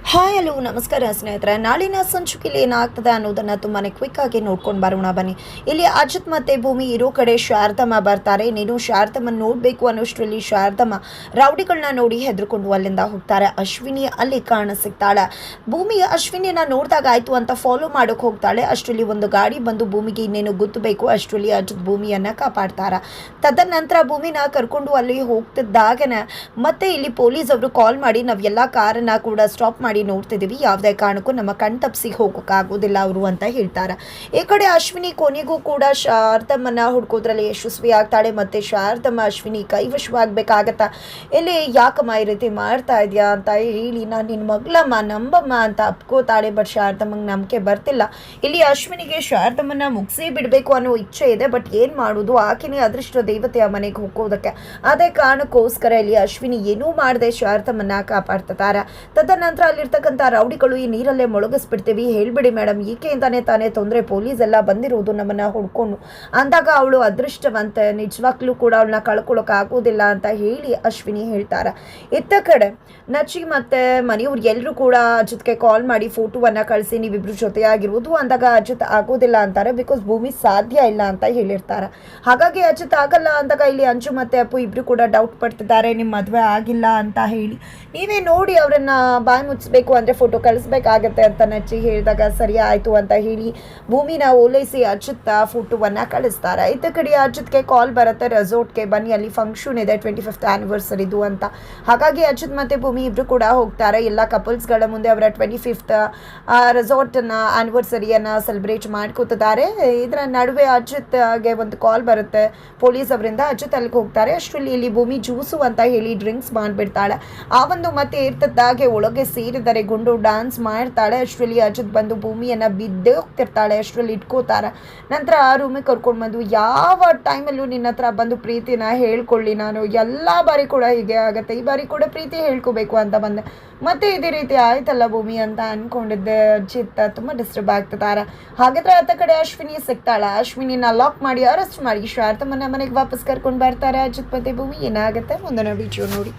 Hi hello ನಮಸ್ಕಾರ ಸ್ನೇಹಿತರೆ. ನಾಳಿನ ಸಂಚಿಕೆಯಲ್ಲಿ ಏನಾಗ್ತದೆ ಅನ್ನೋದನ್ನು ತುಂಬಾ ಕ್ವಿಕ್ ಆಗಿ ನೋಡ್ಕೊಂಡು ಬರೋಣ ಬನ್ನಿ. ಇಲ್ಲಿ ಅಜಿತ್ ಮತ್ತು ಭೂಮಿ ಇರೋ ಕಡೆ ಶಾರದಮ್ಮ ಬರ್ತಾರೆ. ನೀನು ಶಾರದಮ್ಮನ ನೋಡಬೇಕು ಅನ್ನೋಷ್ಟರಲ್ಲಿ ಶಾರದಮ್ಮ ರೌಡಿಗಳನ್ನ ನೋಡಿ ಹೆದರ್ಕೊಂಡು ಅಲ್ಲಿಂದ ಹೋಗ್ತಾರೆ. ಅಶ್ವಿನಿ ಅಲ್ಲಿ ಸಿಗ್ತಾಳೆ. ಭೂಮಿ ಅಶ್ವಿನಿನ ನೋಡಿದಾಗ ಆಯಿತು ಅಂತ ಫಾಲೋ ಮಾಡೋಕೆ ಹೋಗ್ತಾಳೆ. ಅಷ್ಟರಲ್ಲಿ ಒಂದು ಗಾಡಿ ಬಂದು ಭೂಮಿಗೆ ಇನ್ನೇನು ಗುತ್ತಬೇಕು. ಅಷ್ಟರಲ್ಲಿ ಅಜಿತ್ ಭೂಮಿಯನ್ನು ಕಾಪಾಡ್ತಾರೆ. ತದನಂತರ ಭೂಮಿನ ಕರ್ಕೊಂಡು ಅಲ್ಲಿ ಹೋಗ್ತಿದ್ದಾಗನೇ ಮತ್ತೆ ಇಲ್ಲಿ ಪೊಲೀಸ್ ಅವರು ಕಾಲ್ ಮಾಡಿ ನಾವು ಎಲ್ಲ ಕಾರನ್ನು ಕೂಡ ಸ್ಟಾಪ್ ಮಾಡಿ ನೋಡ್ತಿದ್ದೀವಿ, ಯಾವುದೇ ಕಾರಣಕ್ಕೂ ನಮ್ಮ ಕಣ್ ತಪ್ಪಿಸಿ ಹೋಗೋಕ್ಕಾಗೋದಿಲ್ಲ ಅವರು ಅಂತ ಹೇಳ್ತಾರೆ. ಈ ಕಡೆ ಅಶ್ವಿನಿ ಕೊನೆಗೂ ಕೂಡ ಶಾರದಮ್ಮನ ಹುಡ್ಕೋದ್ರಲ್ಲಿ ಯಶಸ್ವಿ ಆಗ್ತಾಳೆ. ಮತ್ತೆ ಶಾರದಮ್ಮ ಅಶ್ವಿನಿ ಕೈವಶವಾಗಬೇಕಾಗತ್ತಾ. ಇಲ್ಲಿ ಯಾಕಮ್ಮ ಈ ರೀತಿ ಮಾಡ್ತಾ ಇದೆಯಾ ಅಂತ ಹೇಳಿ ನಾನು ನಿನ್ನ ಮಗಳಮ್ಮ ನಂಬಮ್ಮ ಅಂತ ಅಪ್ಕೋತಾಳೆ. ಬಟ್ ಶಾರದಮ್ಮಂಗೆ ನಂಬಿಕೆ ಬರ್ತಿಲ್ಲ. ಇಲ್ಲಿ ಅಶ್ವಿನಿಗೆ ಶಾರದಮ್ಮನ ಮುಗಿಸಿ ಬಿಡಬೇಕು ಅನ್ನೋ ಇಚ್ಛೆ ಇದೆ. ಬಟ್ ಏನು ಮಾಡೋದು, ಆಕೆನೇ ಅದೃಷ್ಟ ದೇವತೆಯ ಮನೆಗೆ ಹೋಗೋದಕ್ಕೆ. ಅದೇ ಕಾರಣಕ್ಕೋಸ್ಕರ ಇಲ್ಲಿ ಅಶ್ವಿನಿ ಏನೂ ಮಾಡದೆ ಶಾರದಮ್ಮನ ಕಾಪಾಡ್ತಾರೆ. ತದನಂತರ ಅಲ್ಲಿರ್ತಕ್ಕಂಥ ರೌಡಿಗಳು ಈ ನೀರಲ್ಲೇ ಮುಳುಗಿಸ್ಬಿಡ್ತೀವಿ, ಹೇಳ್ಬಿಡಿ ಮೇಡಮ್ ಈಕೆಯಿಂದಾನೇ ತಾನೇ ತೊಂದರೆ, ಪೊಲೀಸ್ ಎಲ್ಲ ಬಂದಿರೋದು ನಮ್ಮನ್ನ ಹುಡ್ಕೊಂಡು ಅಂದಾಗ ಅವಳು ಅದೃಷ್ಟವಂತೆ, ನಿಜವಾಗ್ಲೂ ಕೂಡ ಅವಳನ್ನ ಕಳ್ಕೊಳ್ಳೋಕೆ ಆಗೋದಿಲ್ಲ ಅಂತ ಹೇಳಿ ಅಶ್ವಿನಿ ಹೇಳ್ತಾರೆ. ಇತ್ತ ಕಡೆ ನಚಿ ಮತ್ತೆ ಮನೆಯವ್ರು ಎಲ್ಲರೂ ಕೂಡ ಅಜಿತ್ಗೆ ಕಾಲ್ ಮಾಡಿ ಫೋಟೋವನ್ನ ಕಳಿಸಿ ನೀವಿಬ್ರು ಜೊತೆಯಾಗಿರೋದು ಅಂದಾಗ ಅಜಿತ್ ಆಗೋದಿಲ್ಲ ಅಂತಾರೆ. ಬಿಕಾಸ್ ಭೂಮಿ ಸಾಧ್ಯ ಇಲ್ಲ ಅಂತ ಹೇಳಿರ್ತಾರೆ. ಹಾಗಾಗಿ ಅಜಿತ್ ಆಗಲ್ಲ ಅಂದಾಗ ಇಲ್ಲಿ ಅಂಜು ಮತ್ತೆ ಅಪ್ಪು ಇಬ್ರು ಕೂಡ ಡೌಟ್ ಪಡ್ತಿದ್ದಾರೆ, ನಿಮ್ಮ ಮದುವೆ ಆಗಿಲ್ಲ ಅಂತ ಹೇಳಿ. ನೀವೇ ನೋಡಿ ಅವರನ್ನ ಬಾಯಿ ಮುಚ್ಚಬೇಕು ಅಂದರೆ ಫೋಟೋ ಕಳಿಸ್ಬೇಕಾಗತ್ತೆ ಅಂತ ನಚ್ಚಿ ಹೇಳಿದಾಗ ಸರಿ ಆಯಿತು ಅಂತ ಹೇಳಿ ಭೂಮಿನ ಓಲೈಸಿ ಅಜಿತ್ ಫೋಟೋವನ್ನು ಕಳಿಸ್ತಾರೆ. ಇತ್ತ ಕಡೆ ಅಜಿತ್ಗೆ ಕಾಲ್ ಬರುತ್ತೆ, ರೆಸಾರ್ಟ್ಗೆ ಬನ್ನಿ ಅಲ್ಲಿ ಫಂಕ್ಷನ್ ಇದೆ 25th ಆ್ಯನಿವರ್ಸರಿದು ಅಂತ. ಹಾಗಾಗಿ ಅಜಿತ್ ಮತ್ತು ಭೂಮಿ ಇಬ್ಬರು ಕೂಡ ಹೋಗ್ತಾರೆ. ಎಲ್ಲ ಕಪಲ್ಸ್ಗಳ ಮುಂದೆ ಅವರ 25th ರೆಸಾರ್ಟನ್ನ ಆ್ಯನಿವರ್ಸರಿಯನ್ನು ಸೆಲೆಬ್ರೇಟ್ ಮಾಡ್ಕೋತಿದ್ದಾರೆ. ಇದರ ನಡುವೆ ಅಜಿತ್ಗೆ ಒಂದು ಕಾಲ್ ಬರುತ್ತೆ ಪೊಲೀಸ್ ಅವರಿಂದ. ಅಜಿತ್ ಅಲ್ಲಿಗೆ ಹೋಗ್ತಾರೆ. ಅಷ್ಟರಲ್ಲಿ ಇಲ್ಲಿ ಭೂಮಿ ಜ್ಯೂಸು ಅಂತ ಹೇಳಿ ಡ್ರಿಂಕ್ಸ್ ಮಾಡಿಬಿಡ್ತಾಳೆ. ಆ ಒಂದು ಮತ್ತೆ ಇರ್ತದ್ದಾಗೆ ಒಳಗೆ ಸೇರಿದರೆ ಗುಂಡು ಡ್ಯಾನ್ಸ್ ಮಾಡ್ತಾಳೆ. ಅಷ್ಟರಲ್ಲಿ ಅಜಿತ್ ಬಂದು ಭೂಮಿಯನ್ನು ಬಿದ್ದೇ ಹೋಗ್ತಿರ್ತಾಳೆ. ಅಷ್ಟರಲ್ಲಿ ಇಟ್ಕೋತಾರೆ. ನಂತರ ಆ ರೂಮಿಗೆ ಕರ್ಕೊಂಡು ಬಂದು ಯಾವ ಟೈಮಲ್ಲೂ ನಿನ್ನ ಹತ್ರ ಬಂದು ಪ್ರೀತಿನ ಹೇಳ್ಕೊಳ್ಳಿ, ನಾನು ಎಲ್ಲ ಬಾರಿ ಕೂಡ ಹೀಗೆ ಆಗುತ್ತೆ, ಈ ಬಾರಿ ಕೂಡ ಪ್ರೀತಿ ಹೇಳ್ಕೋಬೇಕು ಅಂತ ಬಂದೆ, ಮತ್ತೆ ಇದೇ ರೀತಿ ಆಯ್ತಲ್ಲ ಭೂಮಿ ಅಂತ ಅಂದ್ಕೊಂಡಿದ್ದೆ. ಅಜಿತ್ ತುಂಬ ಡಿಸ್ಟರ್ಬ್ ಆಗ್ತಿದ್ದಾರೆ. ಹಾಗಾದ್ರೆ ಆತ ಕಡೆ ಅಶ್ವಿನಿ ಸಿಗ್ತಾಳೆ. ಅಶ್ವಿನಿನ ಲಾಕ್ ಮಾಡಿ ಅರೆಸ್ಟ್ ಮಾಡಿ ಶಾರದಮ್ಮನ ಮನೆಗೆ ವಾಪಸ್ ಕರ್ಕೊಂಡು ಬರ್ತಾರೆ ಅಜಿತ್ ಮತ್ತೆ ಭೂಮಿ. ಏನಾಗುತ್ತೆ ಮುಂದಿನ ವಿಡಿಯೋ ನೋಡಿ.